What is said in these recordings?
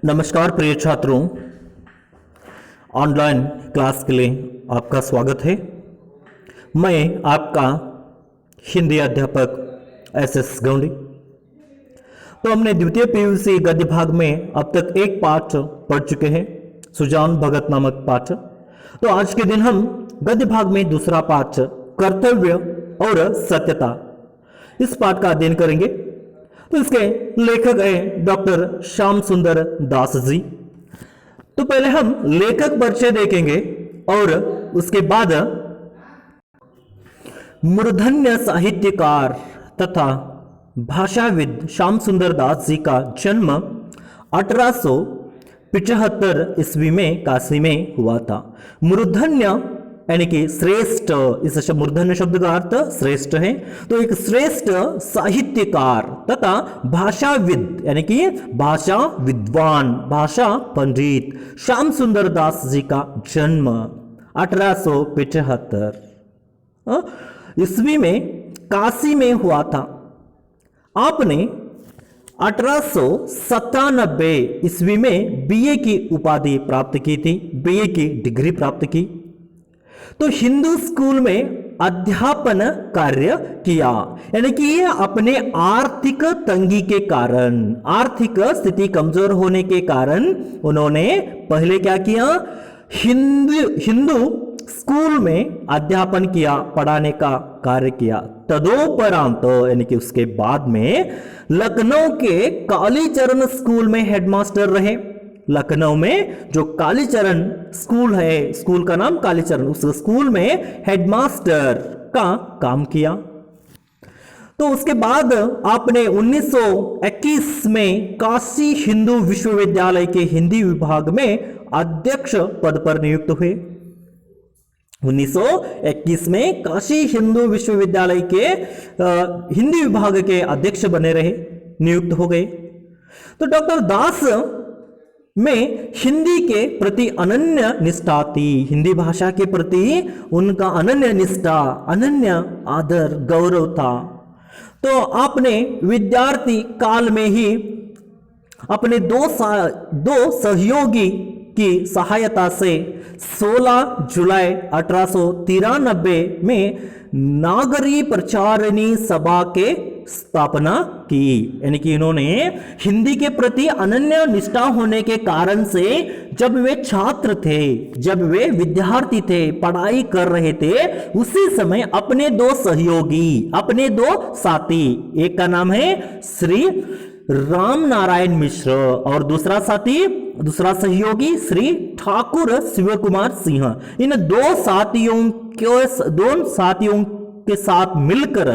नमस्कार प्रिय छात्रों, ऑनलाइन क्लास के लिए आपका स्वागत है। मैं आपका हिंदी अध्यापक एस गौंडी। तो हमने द्वितीय पीयूसी गद्य भाग में अब तक एक पाठ पढ़ चुके हैं, सुजान भगत नामक पाठ। तो आज के दिन हम गद्य भाग में दूसरा पाठ कर्तव्य और सत्यता, इस पाठ का अध्ययन करेंगे। तो इसके लेखक हैं डॉक्टर श्याम सुंदर दास जी। तो पहले हम लेखक परिचय देखेंगे और उसके बाद मूर्धन्य साहित्यकार तथा भाषाविद श्याम सुंदर दास जी का जन्म 1875 ईस्वी में काशी में हुआ था। मूर्धन्य यानी कि श्रेष्ठ, इस मूर्धन्य शब्द का अर्थ श्रेष्ठ है। तो एक श्रेष्ठ साहित्यकार तथा भाषाविद यानी कि भाषा विद्वान, भाषा पंडित श्याम सुंदर दास जी का जन्म 1875 ईस्वी में काशी में हुआ था। आपने 1897 ईस्वी में बीए की उपाधि प्राप्त की थी, बीए की डिग्री प्राप्त की। तो हिंदू स्कूल में अध्यापन कार्य किया, यानी कि अपने आर्थिक तंगी के कारण, आर्थिक स्थिति कमजोर होने के कारण उन्होंने पहले क्या किया, हिंदू स्कूल में अध्यापन किया, पढ़ाने का कार्य किया। तदोपरांत यानी कि उसके बाद में लखनऊ के कालीचरण स्कूल में हेडमास्टर रहे। लखनऊ में जो कालीचरण स्कूल है, स्कूल का नाम कालीचरण, उस स्कूल में हेडमास्टर का काम किया। तो उसके बाद आपने 1921 में काशी हिंदू विश्वविद्यालय के हिंदी विभाग में अध्यक्ष पद पर नियुक्त हुए। 1921 में काशी हिंदू विश्वविद्यालय के हिंदी विभाग के अध्यक्ष बने रहे, नियुक्त हो गए। तो डॉक्टर दास में हिंदी के प्रति अनन्य निष्ठा थी, हिंदी भाषा के प्रति उनका अनन्य निष्ठा, अनन्य आदर, गौरव था। तो आपने विद्यार्थी काल में ही अपने दो सहयोगी की सहायता से 16 जुलाई 1893 में नागरी प्रचारिणी सभा के स्थापना की, यानी कि इन्होंने हिंदी के प्रति अनन्य निष्ठा होने के कारण से जब वे छात्र थे, जब वे विद्यार्थी थे, पढ़ाई कर रहे थे, उसी समय अपने दो सहयोगी, अपने दो साथी, एक का नाम है श्री राम नारायण मिश्र और दूसरा साथी, दूसरा सहयोगी श्री ठाकुर शिव कुमार सिंह, इन दो साथियों के साथ मिलकर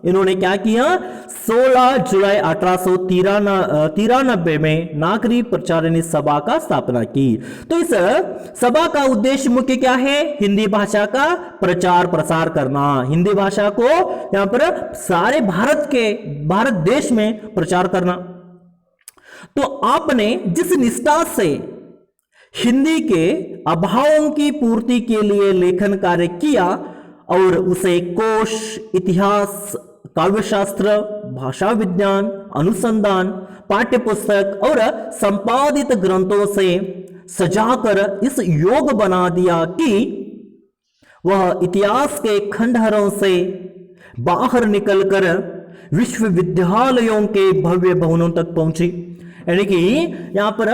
इन्होंने क्या किया, 16 जुलाई 1893 में नागरी प्रचारिणी सभा का स्थापना की। तो इस सभा का उद्देश्य मुख्य क्या है, हिंदी भाषा का प्रचार प्रसार करना, हिंदी भाषा को यहां पर सारे भारत देश में प्रचार करना। तो आपने जिस निष्ठा से हिंदी के अभावों की पूर्ति के लिए लेखन कार्य किया और उसे कोश, इतिहास, काव्यशास्त्र, भाषा विज्ञान, अनुसंधान, पाठ्य पुस्तक और संपादित ग्रंथों से सजाकर इस योग बना दिया कि वह इतिहास के खंडहरों से बाहर निकलकर विश्वविद्यालयों के भव्य भवनों तक पहुंची। यानी कि यहां पर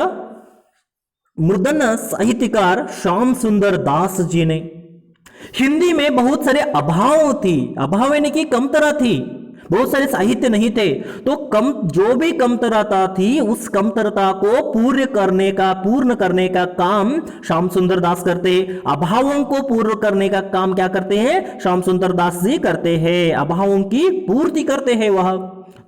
मूर्धन्य साहित्यकार श्याम सुंदर दास जी ने हिंदी में बहुत सारे अभाव थी, अभाव यानी कि कमतरा थी, बहुत सारे साहित्य नहीं थे। तो जो भी कमतरता थी, उस कमतरता को पूर्ण करने का काम श्याम सुंदर दास करते हैं। अभावों को पूर्ण करने का काम क्या करते हैं, श्याम सुंदर दास जी करते हैं, अभावों की पूर्ति करते हैं वह।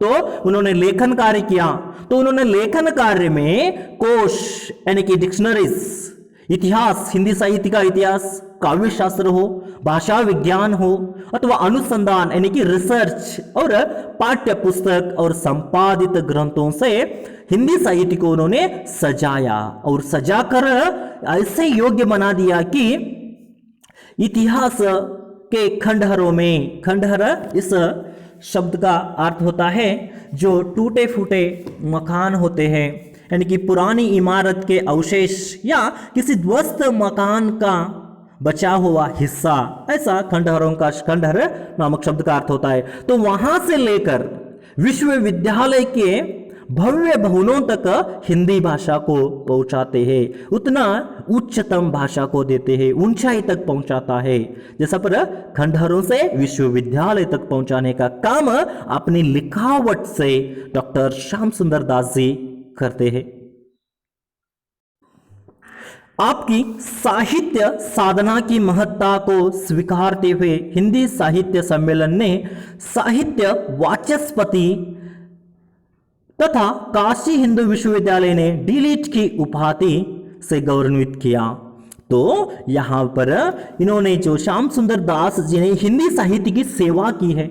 तो उन्होंने लेखन कार्य किया। तो उन्होंने लेखन कार्य में कोश यानी कि डिक्शनरीज, इतिहास, हिंदी साहित्य का इतिहास, काव्य शास्त्र हो, भाषा विज्ञान हो, अथवा अनुसंधान यानी कि रिसर्च और पाठ्य पुस्तक और संपादित ग्रंथों से हिंदी साहित्य को उन्होंने सजाया और सजाकर ऐसे योग्य बना दिया कि इतिहास के खंडहरों में, खंडहर इस शब्द का अर्थ होता है जो टूटे फूटे मकान होते हैं, यानी कि पुरानी इमारत के अवशेष या किसी ध्वस्त मकान का बचा हुआ हिस्सा, ऐसा खंडहरों का खंडहर नामक शब्द का अर्थ होता है। तो वहां से लेकर विश्वविद्यालय के भव्य भवनों तक हिंदी भाषा को पहुंचाते हैं, उतना उच्चतम भाषा को देते हैं, ऊंचाई तक पहुंचाता है। जैसा पर खंडहरों से विश्वविद्यालय तक पहुंचाने का काम अपनी लिखावट से डॉक्टर श्याम सुंदर दास जी करते हैं। आपकी साहित्य साधना की महत्ता को स्वीकारते हुए हिंदी साहित्य सम्मेलन ने साहित्य वाचस्पति तथा काशी हिंदू विश्वविद्यालय ने डीलिट की उपाधि से गौरवित किया। तो यहां पर इन्होंने जो श्याम सुंदर दास जी ने हिंदी साहित्य की सेवा की है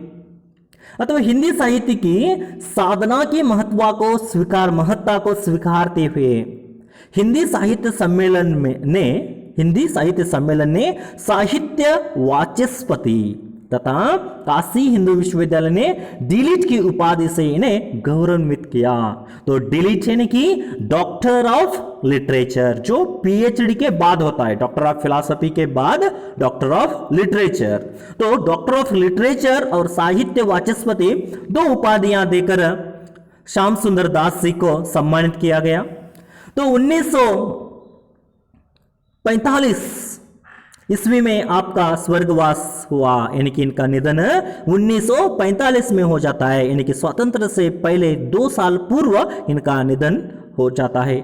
अथवा हिंदी साहित्य की साधना की महत्ता को स्वीकारते हुए हिंदी साहित्य सम्मेलन ने साहित्य वाचस्पति तथा काशी हिंदू विश्वविद्यालय ने डीलिट की उपाधि से इन्हें गौरवान्वित किया। तो डीलिट यानी कि डॉक्टर ऑफ लिटरेचर, जो पीएचडी के बाद होता है, डॉक्टर ऑफ फिलॉसफी के बाद डॉक्टर ऑफ लिटरेचर। तो डॉक्टर ऑफ लिटरेचर और साहित्य वाचस्पति दो उपाधियां देकर श्याम सुंदर दास जी को सम्मानित किया गया। तो 1945 ईस्वी में आपका स्वर्गवास हुआ, यानी कि इनका निधन 1945 में हो जाता है, यानी कि स्वतंत्र से पहले 2 साल पूर्व इनका निधन हो जाता है।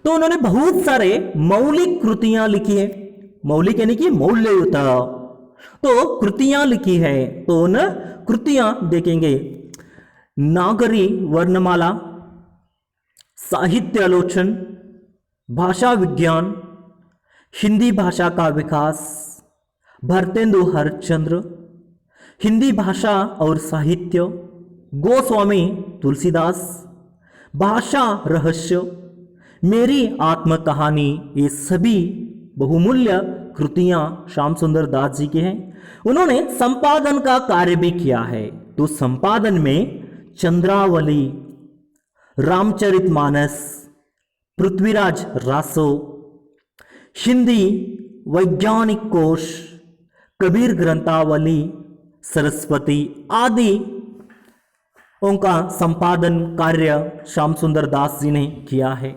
तो उन्होंने बहुत सारे मौलिक कृतियां लिखी है, मौलिक यानी कि मूल्ययुक्त तो कृतियां लिखी है। तो उन कृतियां देखेंगे, नागरी वर्णमाला, साहित्य आलोचन, भाषा विज्ञान, हिंदी भाषा का विकास, भरतेंदु हरचंद्र, हिंदी भाषा और साहित्य, गोस्वामी तुलसीदास, भाषा रहस्य, मेरी आत्म कहानी, ये सभी बहुमूल्य कृतियां श्याम सुंदर दास जी के हैं। उन्होंने संपादन का कार्य भी किया है। तो संपादन में चंद्रावली, रामचरितमानस, पृथ्वीराज रासो, हिंदी वैज्ञानिक कोश, कबीर ग्रंथावली, सरस्वती आदि उनका संपादन कार्य श्याम सुंदर दास जी ने किया है।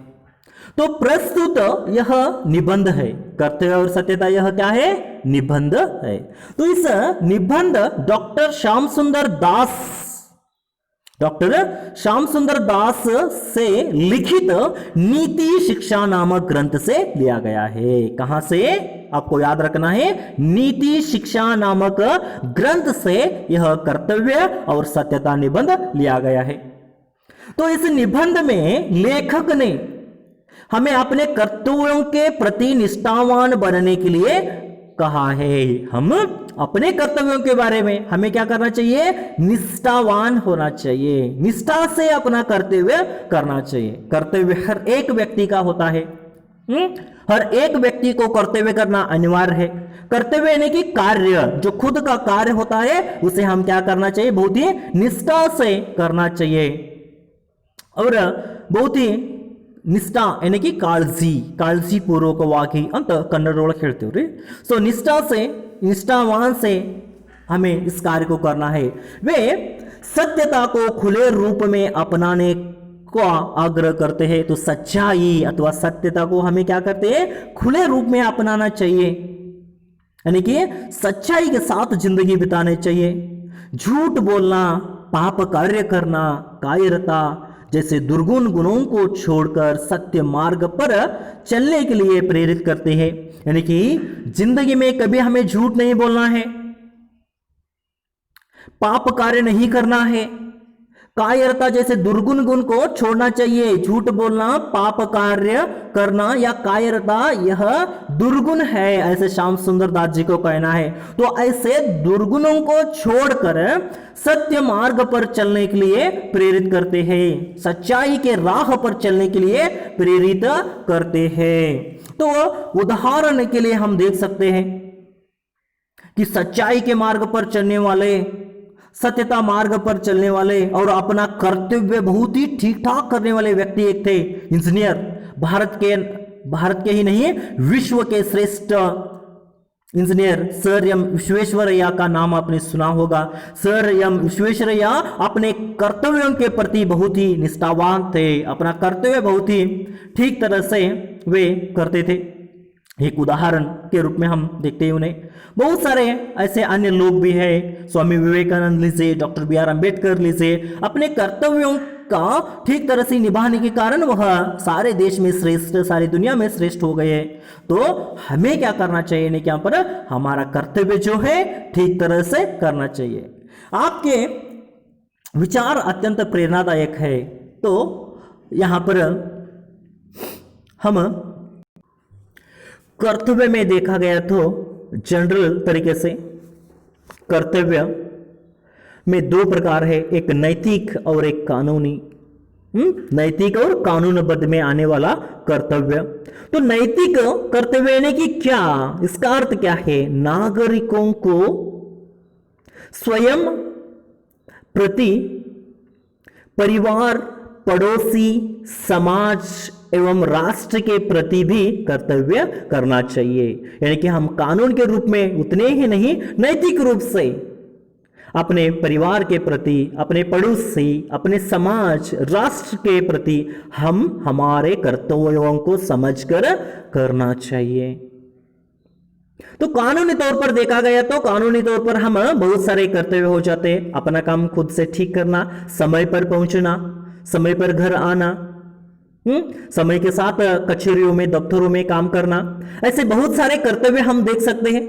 तो प्रस्तुत यह निबंध है, कर्तव्य और सत्यता, यह क्या है? निबंध है। तो इस निबंध डॉक्टर श्याम सुंदर दास से लिखित नीति शिक्षा नामक ग्रंथ से लिया गया है। कहां से? आपको याद रखना है, नीति शिक्षा नामक ग्रंथ से यह कर्तव्य और सत्यता निबंध लिया गया है। तो इस निबंध में लेखक ने हमें अपने कर्तव्यों के प्रति निष्ठावान बनने के लिए कहा है। हम अपने कर्तव्यों के बारे में हमें क्या करना चाहिए? निष्ठावान होना चाहिए, निष्ठा से अपना कर्तव्य करना चाहिए। कर्तव्य हर एक व्यक्ति का होता है, हर एक व्यक्ति को कर्तव्य करना अनिवार्य है। कर्तव्य यानी कि कार्य, जो खुद का कार्य होता है उसे हम क्या करना चाहिए? बहुत ही निष्ठा से करना चाहिए और बहुत ही ನಿಷ್ಠಾ यानी काळजी पूर्वकವಾಗಿ ಅಂತ ಕನ್ನಡದೊಳಗೆ ಹೇಳ್ತೀವ್ರಿ। सो निष्ठा से, निष्ठावान से हमें इस कार्य को करना है। वे सत्यता को खुले रूप में अपनाने का आग्रह करते हैं। तो सच्चाई अथवा सत्यता को हमें क्या करते हैं? खुले रूप में अपनाना चाहिए, यानी कि सच्चाई के साथ जिंदगी बितानी चाहिए। झूठ बोलना, पाप कार्य करना, कायरता जैसे दुर्गुण गुणों को छोड़कर सत्य मार्ग पर चलने के लिए प्रेरित करते हैं। यानी कि जिंदगी में कभी हमें झूठ नहीं बोलना है, पाप कार्य नहीं करना है, कायरता जैसे दुर्गुण गुण को छोड़ना चाहिए। झूठ बोलना, पाप कार्य करना या कायरता यह दुर्गुण है, ऐसे श्याम सुंदर दास जी को कहना है। तो ऐसे दुर्गुणों को छोड़कर सत्य मार्ग पर चलने के लिए प्रेरित करते हैं, सच्चाई के राह पर चलने के लिए प्रेरित करते हैं। तो उदाहरण के लिए हम देख सकते हैं कि सच्चाई के मार्ग पर चलने वाले, सत्यता मार्ग पर चलने वाले और अपना कर्तव्य बहुत ही ठीक ठाक करने वाले व्यक्ति एक थे इंजीनियर। भारत के ही नहीं, विश्व के श्रेष्ठ इंजीनियर सर एम विश्वेश्वरैया का नाम आपने सुना होगा। सर एम विश्वेश्वरैया अपने कर्तव्यों के प्रति बहुत ही निष्ठावान थे, अपना कर्तव्य बहुत ही ठीक तरह से वे करते थे। एक उदाहरण के रूप में हम देखते हैं उन्हें। बहुत सारे ऐसे अन्य लोग भी हैं, स्वामी विवेकानंद लीजिए, डॉक्टर बी.आर. अम्बेडकर लीजिए, अपने कर्तव्यों का ठीक तरह से निभाने के कारण वह सारे देश में श्रेष्ठ, सारी दुनिया में श्रेष्ठ हो गए। तो हमें क्या करना चाहिए, नहीं क्या पर हमारा कर्तव्य जो है ठीक तरह से करना चाहिए। आपके विचार अत्यंत प्रेरणादायक है। तो यहां पर हम कर्तव्य में देखा गया तो जनरल तरीके से कर्तव्य में दो प्रकार है, एक नैतिक और एक कानूनी। नैतिक और कानूनबद्ध में आने वाला कर्तव्य। तो नैतिक कर्तव्य यानी कि क्या, इसका अर्थ क्या है? नागरिकों को स्वयं प्रति, परिवार, पड़ोसी, समाज एवं राष्ट्र के प्रति भी कर्तव्य करना चाहिए। यानी कि हम कानून के रूप में उतने ही नहीं, नैतिक रूप से अपने परिवार के प्रति, अपने पड़ोसी, अपने समाज, राष्ट्र के प्रति हम हमारे कर्तव्यों को समझकर करना चाहिए। तो कानूनी तौर पर देखा गया तो कानूनी तौर पर हम बहुत सारे कर्तव्य हो जाते हैं। अपना काम खुद से ठीक करना, समय पर पहुंचना, समय पर घर आना, समय के साथ कचहरियों में, दफ्तरों में काम करना, ऐसे बहुत सारे कर्तव्य हम देख सकते हैं।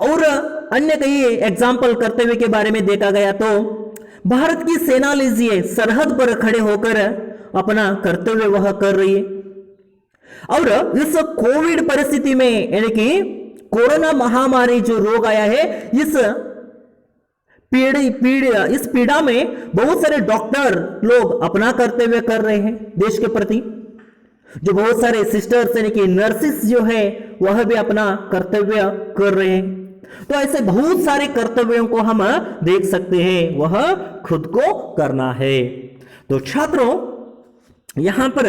और अन्य कई एग्जाम्पल कर्तव्य के बारे में देखा गया तो भारत की सेना लीजिए, सरहद पर खड़े होकर अपना कर्तव्य वह कर रही है। और इस कोविड परिस्थिति में, यानी कि कोरोना महामारी जो रोग आया है, इस पीड़ा में बहुत सारे डॉक्टर लोग अपना कर्तव्य कर रहे हैं देश के प्रति। जो बहुत सारे सिस्टर्स यानी कि नर्सिस जो है वह भी अपना कर्तव्य कर रहे हैं। तो ऐसे बहुत सारे कर्तव्यों को हम देख सकते हैं, वह खुद को करना है। तो छात्रों, यहां पर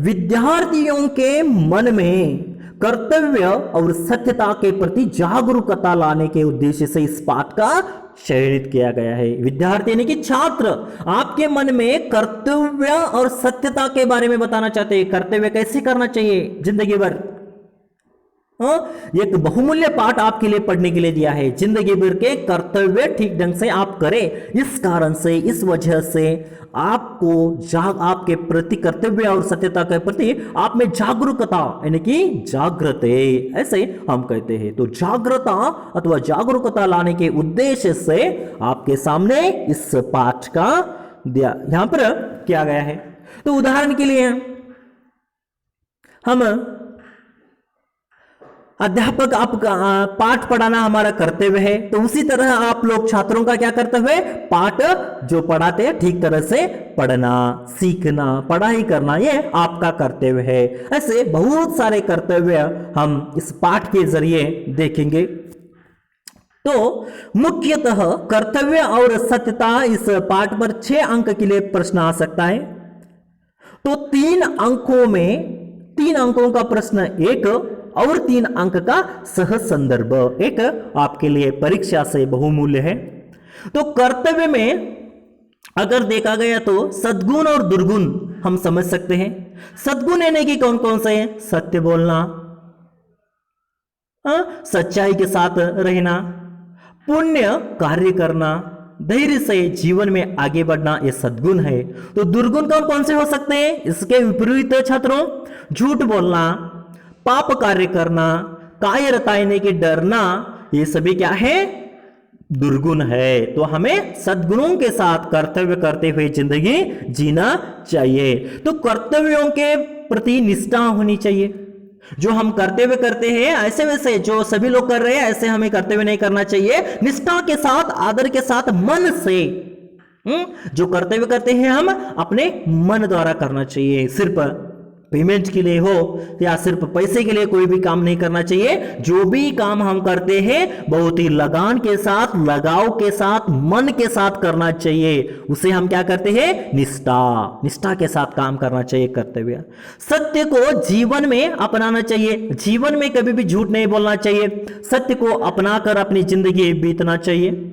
विद्यार्थियों के मन में कर्तव्य और सत्यता के प्रति जागरूकता लाने के उद्देश्य से इस पाठ का चयनित किया गया है। विद्यार्थी यानी कि छात्र आपके मन में कर्तव्य और सत्यता के बारे में बताना चाहते हैं। कर्तव्य कैसे करना चाहिए जिंदगी भर, एक बहुमूल्य पाठ आपके लिए पढ़ने के लिए दिया है। जिंदगी भर के कर्तव्य ठीक ढंग से आप करें। इस कारण से, इस वजह से आपको आपके प्रति कर्तव्य और सत्यता के प्रति आप में जागरूकता यानी कि जागृत है, ऐसे हम कहते हैं। तो जागृता अथवा जागरूकता लाने के उद्देश्य से आपके सामने इस पाठ का यहां पर किया गया है। तो उदाहरण के लिए हम अध्यापक, आपका पाठ पढ़ाना हमारा कर्तव्य है, तो उसी तरह आप लोग छात्रों का क्या कर्तव्य है? पाठ जो पढ़ाते हैं ठीक तरह से पढ़ना, सीखना, पढ़ाई करना, ये आपका कर्तव्य है। ऐसे बहुत सारे कर्तव्य हम इस पाठ के जरिए देखेंगे। तो मुख्यतः कर्तव्य और सत्यता इस पाठ पर 6 अंक के लिए प्रश्न आ सकता है। तो 3 अंकों का प्रश्न एक और 3 अंक का सह संदर्भ एक आपके लिए परीक्षा से बहुमूल्य है। तो कर्तव्य में अगर देखा गया तो सद्गुण और दुर्गुण हम समझ सकते हैं। सद्गुण यानी कि कौन कौन से हैं? सत्य बोलना, सच्चाई के साथ रहना, पुण्य कार्य करना, धैर्य से जीवन में आगे बढ़ना, ये सद्गुण है। तो दुर्गुण कौन कौन से हो सकते हैं? इसके विपरीत छात्रों, झूठ बोलना, पाप कार्य करना, कायरता यानी कि डरना, ये सभी क्या है? दुर्गुण है। तो हमें सद्गुणों के साथ कर्तव्य करते हुए जिंदगी जीना चाहिए। तो कर्तव्यों के प्रति निष्ठा होनी चाहिए। जो हम कर्तव्य करते हैं ऐसे वैसे जो सभी लोग कर रहे हैं ऐसे हमें कर्तव्य नहीं करना चाहिए। निष्ठा के साथ, आदर के साथ, मन से जो कर्तव्य करते हैं हम अपने मन द्वारा करना चाहिए। सिर्फ पेमेंट के लिए हो या सिर्फ पैसे के लिए कोई भी काम नहीं करना चाहिए। जो भी काम हम करते हैं बहुत ही लगान के साथ, लगाव के साथ, मन के साथ करना चाहिए। उसे हम क्या करते हैं? निष्ठा के साथ काम करना चाहिए कर्तव्य। सत्य को जीवन में अपनाना चाहिए, जीवन में कभी भी झूठ नहीं बोलना चाहिए, सत्य को अपनाकर अपनी जिंदगी बीतना चाहिए।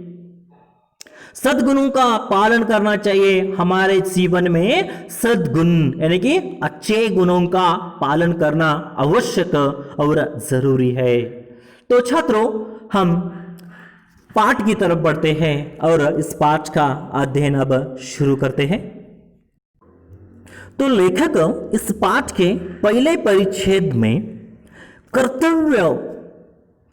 सद्गुणों का पालन करना चाहिए। हमारे जीवन में सद्गुण यानी कि अच्छे गुणों का पालन करना आवश्यक और जरूरी है। तो छात्रों, हम पाठ की तरफ बढ़ते हैं और इस पाठ का अध्ययन अब शुरू करते हैं। तो लेखक इस पाठ के पहले परिच्छेद में कर्तव्य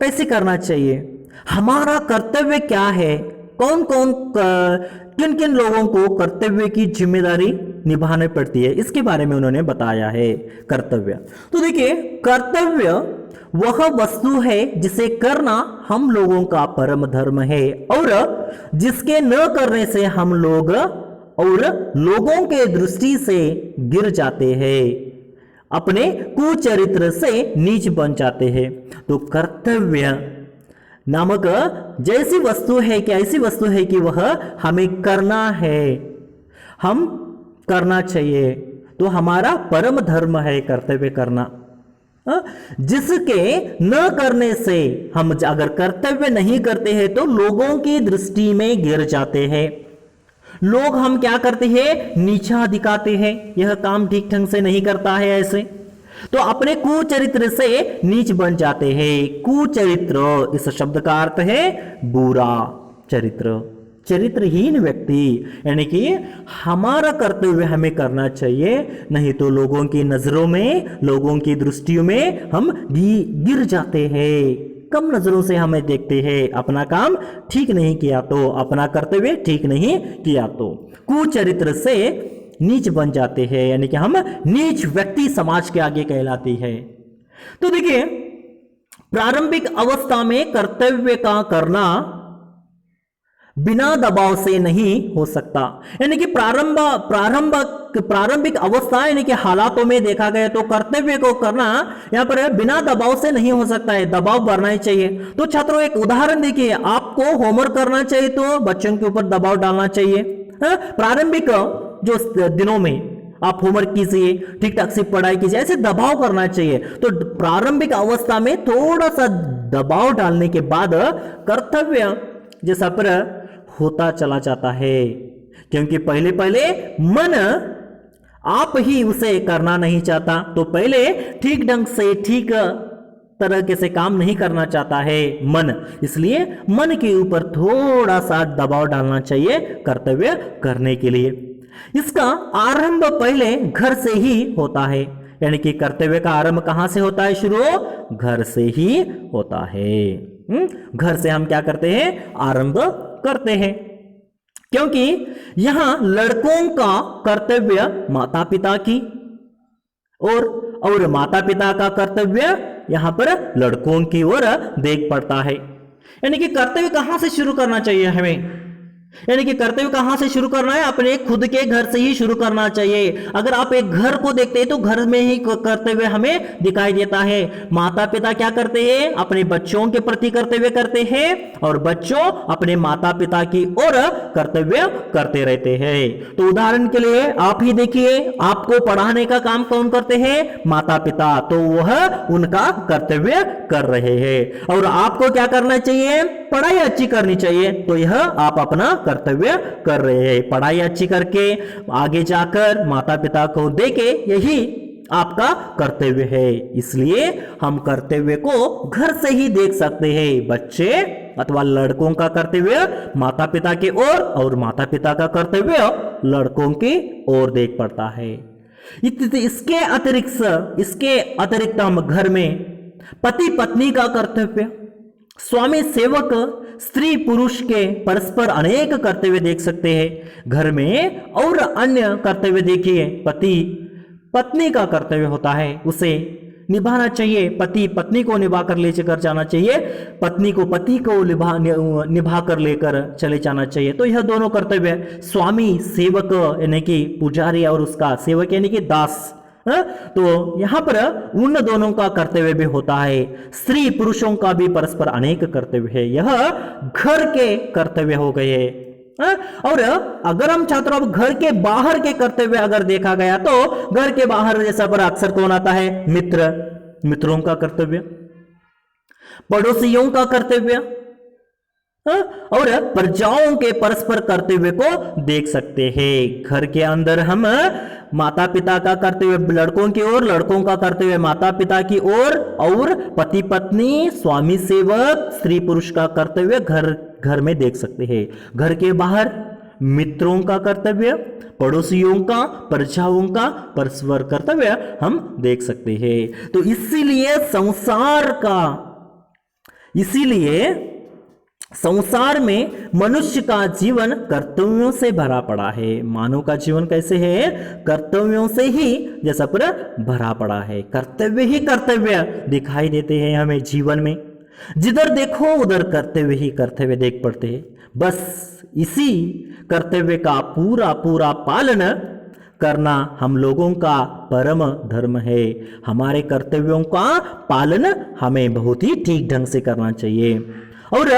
कैसे करना चाहिए, हमारा कर्तव्य क्या है, कौन कौन किन किन लोगों को कर्तव्य की जिम्मेदारी निभानी पड़ती है, इसके बारे में उन्होंने बताया है। कर्तव्य, तो देखिए, कर्तव्य वह वस्तु है जिसे करना हम लोगों का परम धर्म है और जिसके न करने से हम लोग और लोगों के दृष्टि से गिर जाते हैं, अपने कुचरित्र से नीच बन जाते हैं। तो कर्तव्य नामक जैसी वस्तु है कि ऐसी वस्तु है कि वह हमें करना है, हम करना चाहिए। तो हमारा परम धर्म है कर्तव्य करना, जिसके न करने से हम अगर कर्तव्य नहीं करते हैं तो लोगों की दृष्टि में गिर जाते हैं। लोग हम क्या करते हैं? नीचा दिखाते हैं, यह काम ठीक ढंग से नहीं करता है, ऐसे तो अपने कुचरित्र से नीच बन जाते हैं। कुचरित्र इस शब्द का अर्थ है बुरा चरित्र, चरित्रहीन व्यक्ति, यानी कि हमारा कर्तव्य हमें करना चाहिए, नहीं तो लोगों की नजरों में, लोगों की दृष्टियों में हम गिर जाते हैं, कम नजरों से हमें देखते हैं। अपना काम ठीक नहीं किया तो, अपना कर्तव्य ठीक नहीं किया तो कुचरित्र से नीच बन जाते हैं, यानी कि हम नीच व्यक्ति समाज के आगे कहलाती है। तो देखिए, प्रारंभिक अवस्था में कर्तव्य का करना बिना दबाव से नहीं हो सकता, यानी कि प्रारंभिक अवस्था यानी कि हालातों में देखा गया तो कर्तव्य को करना यहां पर बिना दबाव से नहीं हो सकता है, दबाव बढ़ना ही चाहिए। तो छात्रों, एक उदाहरण देखिए, आपको होमवर्क करना चाहिए तो बच्चों के ऊपर दबाव डालना चाहिए। प्रारंभिक जो दिनों में आप होमवर्क कीजिए, ठीक ठाक से पढ़ाई कीजिए, ऐसे दबाव करना चाहिए। तो प्रारंभिक अवस्था में थोड़ा सा दबाव डालने के बाद कर्तव्य जैसा पर होता चला जाता है, क्योंकि पहले पहले मन आप ही उसे करना नहीं चाहता, तो पहले ठीक ढंग से, ठीक तरह से काम नहीं करना चाहता है मन, इसलिए मन के ऊपर थोड़ा सा दबाव डालना चाहिए कर्तव्य करने के लिए। इसका आरंभ पहले घर से ही होता है, यानी कि कर्तव्य का आरंभ कहां से होता है? शुरू घर से ही होता है। घर से हम क्या करते हैं? आरंभ करते हैं, क्योंकि यहां लड़कों का कर्तव्य माता पिता की और माता पिता का कर्तव्य यहां पर लड़कों की ओर देख पड़ता है। यानी कि कर्तव्य कहां से शुरू करना चाहिए हमें? यानी कि कर्तव्य कहां से शुरू करना है? अपने खुद के घर से ही शुरू करना चाहिए। अगर आप एक घर को देखते हैं तो घर में ही कर्तव्य हमें दिखाई देता है। माता पिता क्या करते हैं? अपने बच्चों के प्रति कर्तव्य करते हैं और बच्चों अपने माता पिता की ओर कर्तव्य करते रहते हैं। तो उदाहरण के लिए आप ही देखिए, आपको पढ़ाने का काम कौन करते हैं? माता पिता, तो वह उनका कर्तव्य कर रहे हैं। और आपको क्या करना चाहिए? पढ़ाई अच्छी करनी चाहिए, तो यह आप अपना कर्तव्य कर रहे हैं। पढ़ाई अच्छी करके आगे जाकर माता पिता को देके, यही आपका कर्तव्य है। इसलिए हम कर्तव्य को घर से ही देख सकते हैं। बच्चे अथवा लड़कों का कर्तव्य माता पिता की ओर और माता पिता का कर्तव्य लड़कों की ओर देख पड़ता है। इसके अतिरिक्त हम घर में पति पत्नी का कर्तव्य, स्वामी सेवक, स्त्री पुरुष के परस्पर अनेक कर्तव्य देख सकते हैं घर में। और अन्य कर्तव्य देखिए, पति पत्नी का कर्तव्य होता है, उसे निभाना चाहिए। पति पत्नी को निभा कर लेकर जाना चाहिए, पत्नी को पति को निभा कर लेकर चले जाना चाहिए। तो यह दोनों कर्तव्य, स्वामी सेवक यानी कि पुजारी और उसका सेवक यानी कि दास, तो यहां पर उन दोनों का कर्तव्य भी होता है, स्त्री पुरुषों का भी परस्पर अनेक कर्तव्य है। यह घर के कर्तव्य हो गए। और अगर हम छात्रों अब घर के बाहर के कर्तव्य अगर देखा गया तो घर के बाहर जैसा पर अक्सर कौन आता है? मित्रों का कर्तव्य, पड़ोसियों का कर्तव्य, और प्रजाओं के परस्पर कर्तव्य को देख सकते हैं। घर के अंदर हम माता पिता का कर्तव्य लड़कों की ओर, लड़कों का कर्तव्य माता पिता की ओर, और पति पत्नी, स्वामी सेवक, स्त्री पुरुष का कर्तव्य घर में देख सकते हैं। घर के बाहर मित्रों का कर्तव्य, पड़ोसियों का, प्रजाओं का परस्पर कर्तव्य हम देख सकते हैं। तो इसीलिए संसार में मनुष्य का जीवन कर्तव्यों से भरा पड़ा है। मानव का जीवन कैसे है? कर्तव्यों से ही जैसा पर भरा पड़ा है। कर्तव्य ही कर्तव्य दिखाई देते हैं हमें जीवन में। जिधर देखो उधर कर्तव्य ही कर्तव्य देख पड़ते हैं। बस इसी कर्तव्य का पूरा पूरा पालन करना हम लोगों का परम धर्म है। हमारे कर्तव्यों का पालन हमें बहुत ही ठीक ढंग से करना चाहिए, और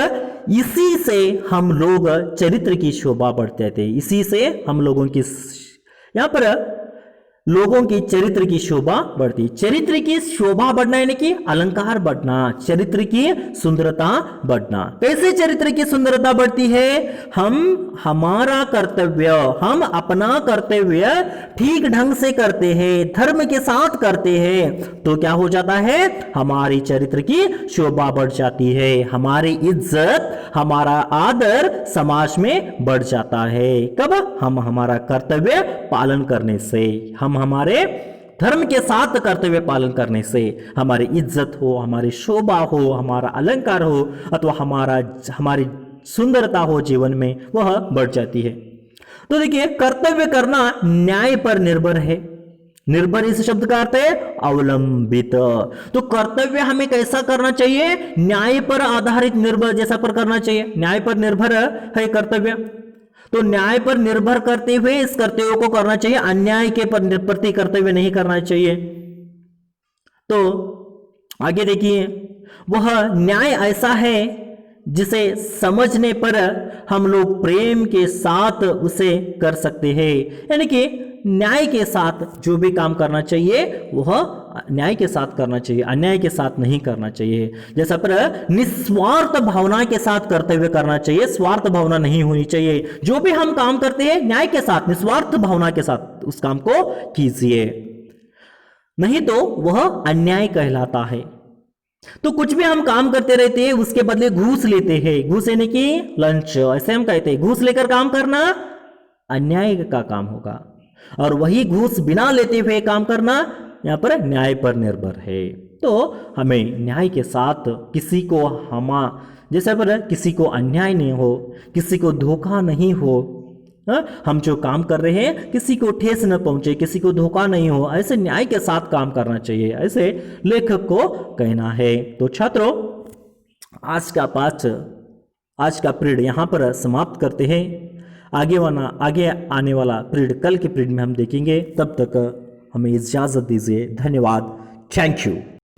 इसी से हम लोग चरित्र की शोभा बढ़ते थे। इसी से हम लोगों की यहां पर लोगों की चरित्र की शोभा बढ़ती। चरित्र की शोभा बढ़ना यानी कि अलंकार बढ़ना, चरित्र की सुंदरता बढ़ना। कैसे चरित्र की सुंदरता बढ़ती है? हमारा कर्तव्य, हम अपना कर्तव्य ठीक ढंग से करते हैं, धर्म के साथ करते हैं, तो क्या हो जाता है? हमारी चरित्र की शोभा बढ़ जाती है, हमारी इज्जत, हमारा आदर समाज में बढ़ जाता है। कब? हम हमारा कर्तव्य पालन करने से, हम हमारे धर्म के साथ कर्तव्य पालन करने से हमारी इज्जत हो, हमारी शोभा हो, हमारा अलंकार हो, अथवा हमारी सुंदरता हो जीवन में, वह बढ़ जाती है। तो देखिए, कर्तव्य करना न्याय पर निर्भर है। निर्भर इस शब्द का अर्थ है अवलंबित। तो कर्तव्य हमें कैसा करना चाहिए? न्याय पर आधारित, निर्भर जैसा पर करना चाहिए। न्याय पर निर्भर है कर्तव्य, तो न्याय पर निर्भर करते हुए इस कर्तव्य को करना चाहिए, अन्याय के प्रति कर्तव्य नहीं करना चाहिए। तो आगे देखिए, वह न्याय ऐसा है जिसे समझने पर हम लोग प्रेम के साथ उसे कर सकते हैं। यानी कि न्याय के साथ जो भी काम करना चाहिए वह न्याय के साथ करना चाहिए, अन्याय के साथ नहीं करना चाहिए। जैसा पर निस्वार्थ भावना के साथ कर्तव्य करना चाहिए, स्वार्थ भावना नहीं होनी चाहिए। जो भी हम काम करते हैं न्याय के साथ, निस्वार्थ भावना के साथ उस काम को कीजिए, नहीं तो वह अन्याय कहलाता है। तो कुछ भी हम काम करते रहते हैं उसके बदले घूस लेते हैं, घूस यानी कि लंच, ऐसे हम कहते हैं। घूस लेकर काम करना अन्याय का काम होगा, और वही घूस बिना लेते हुए काम करना यहाँ पर न्याय पर निर्भर है। तो हमें न्याय के साथ किसी को जैसे पर किसी को अन्याय नहीं हो, किसी को धोखा नहीं हो, हम जो काम कर रहे हैं किसी को ठेस न पहुंचे, किसी को धोखा नहीं हो, ऐसे न्याय के साथ काम करना चाहिए, ऐसे लेखक को कहना है। तो छात्रों, आज का पीरियड यहाँ पर समाप्त करते हैं। आगे आने वाला पीरियड कल के पीरियड में हम देखेंगे। तब तक हमें इजाजत दीजिए। धन्यवाद। Thank you.